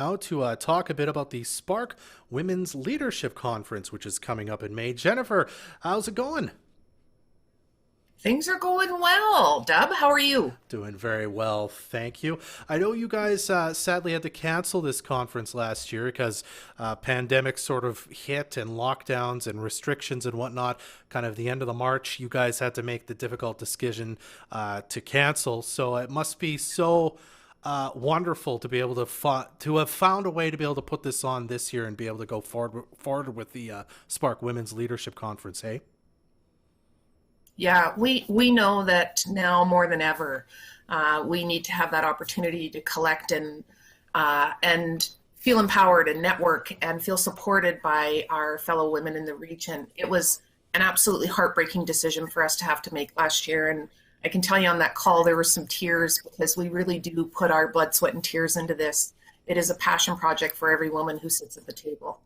Now to talk a bit about the Spark Women's Leadership Conference, which is coming up in May. Jennifer, how's it going? Things are going well. Dub, how are you? Doing very well, thank you. I know you guys sadly had to cancel this conference last year because pandemic sort of hit and lockdowns and restrictions and whatnot. Kind of the end of the March, you guys had to make the difficult decision to cancel. So it must be so wonderful to be able to to have found a way to be able to put this on this year and be able to go forward with the Spark Women's Leadership Conference. Hey. Yeah, we know that now more than ever, we need to have that opportunity to collect and feel empowered and network and feel supported by our fellow women in the region. It was an absolutely heartbreaking decision for us to have to make last year, and I can tell you on that call there were some tears because we really do put our blood, sweat, and tears into this. It is a passion project for every woman who sits at the table.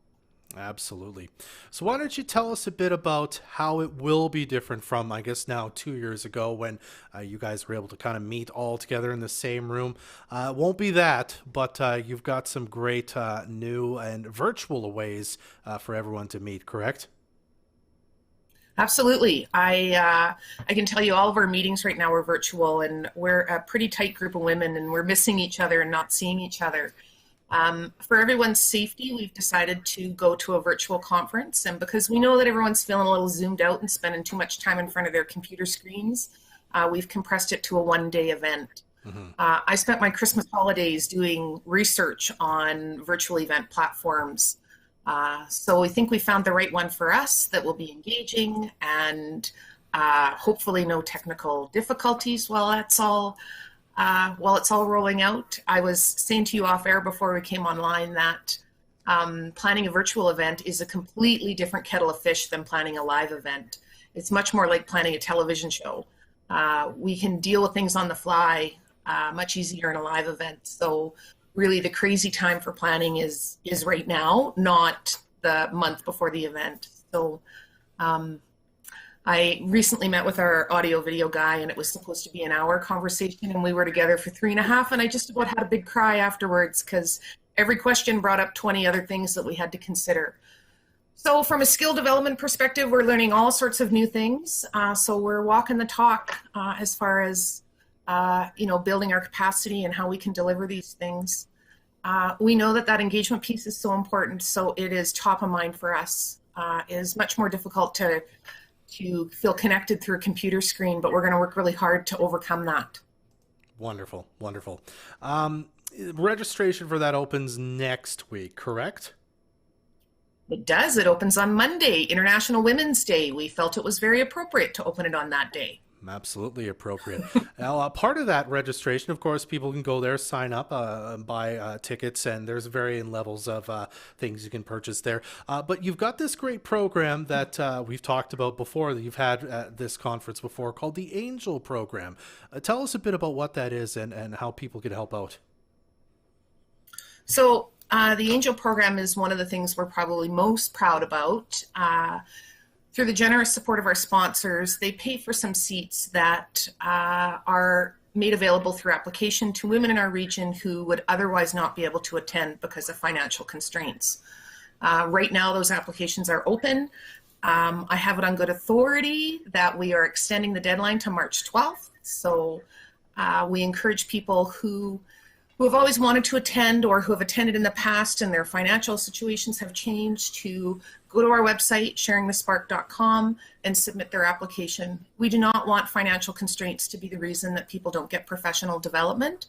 Absolutely. So why don't you tell us a bit about how it will be different from, I guess, now 2 years ago when you guys were able to kind of meet all together in the same room. It won't be that, but you've got some great new and virtual ways for everyone to meet, correct? Absolutely. I can tell you all of our meetings right now are virtual, and we're a pretty tight group of women, and we're missing each other and not seeing each other. For everyone's safety, we've decided to go to a virtual conference, and because we know that everyone's feeling a little zoomed out and spending too much time in front of their computer screens, we've compressed it to a one-day event. I spent my Christmas holidays doing research on virtual event platforms. So we think we found the right one for us that will be engaging and hopefully no technical difficulties while it's all rolling out. I was saying to you off air before we came online that planning a virtual event is a completely different kettle of fish than planning a live event. It's much more like planning a television show. We can deal with things on the fly much easier in a live event. So really the crazy time for planning is right now, not the month before the event. So I recently met with our audio video guy, and it was supposed to be an hour conversation, and we were together for 3.5, and I just about had a big cry afterwards because every question brought up 20 other things that we had to consider. So from a skill development perspective, we're learning all sorts of new things. So we're walking the talk as far as building our capacity and how we can deliver these things. We know that engagement piece is so important, so it is top of mind for us. It is much more difficult to feel connected through a computer screen, but we're going to work really hard to overcome that. Wonderful, wonderful. Registration for that opens next week, correct? It does. It opens on Monday, International Women's Day. We felt it was very appropriate to open it on that day. Absolutely appropriate. Now, part of that registration, of course, people can go there, sign up, buy tickets, and there's varying levels of things you can purchase there. But you've got this great program that we've talked about before, that you've had at this conference before, called the Angel Program. Tell us a bit about what that is and how people can help out. So the Angel Program is one of the things we're probably most proud about. Through the generous support of our sponsors, they pay for some seats that are made available through application to women in our region who would otherwise not be able to attend because of financial constraints. Right now, those applications are open. I have it on good authority that we are extending the deadline to March 12th. So we encourage people who have always wanted to attend or who have attended in the past and their financial situations have changed to go to our website, sharingthespark.com, and submit their application. We do not want financial constraints to be the reason that people don't get professional development.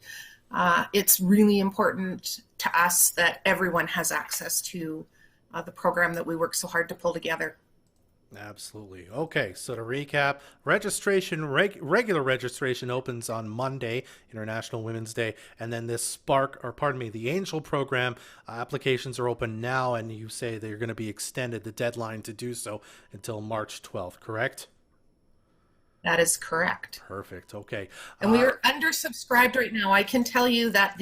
It's really important to us that everyone has access to the program that we work so hard to pull together. Absolutely. Okay, so to recap, regular registration opens on Monday, International Women's Day, and then this the Angel Program, applications are open now, and you say they're going to be extended, the deadline to do so, until March 12th, correct? That is correct. Perfect. Okay. And we are undersubscribed right now. I can tell you that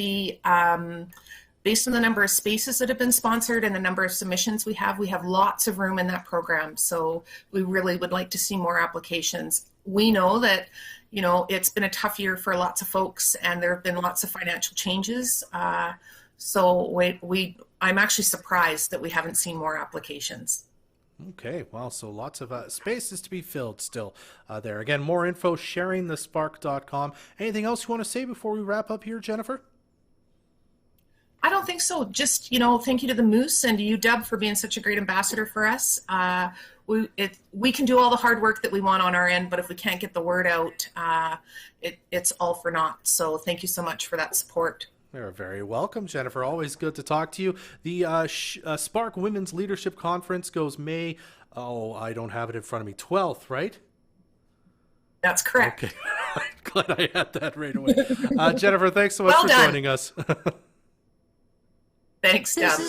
based on the number of spaces that have been sponsored and the number of submissions we have lots of room in that program. So we really would like to see more applications. We know that, it's been a tough year for lots of folks and there have been lots of financial changes. So I'm actually surprised that we haven't seen more applications. Okay, well, so lots of spaces to be filled still there. Again, more info, sharingthespark.com. Anything else you want to say before we wrap up here, Jennifer? I don't think so. Just, thank you to the Moose and to you, Deb, for being such a great ambassador for us. We can do all the hard work that we want on our end, but if we can't get the word out, it's all for naught. So thank you so much for that support. You're very welcome, Jennifer. Always good to talk to you. The Spark Women's Leadership Conference goes May, I don't have it in front of me, 12th, right? That's correct. Okay. Glad I had that right away. Jennifer, thanks so much Well for done. joining us. Thanks, Deb.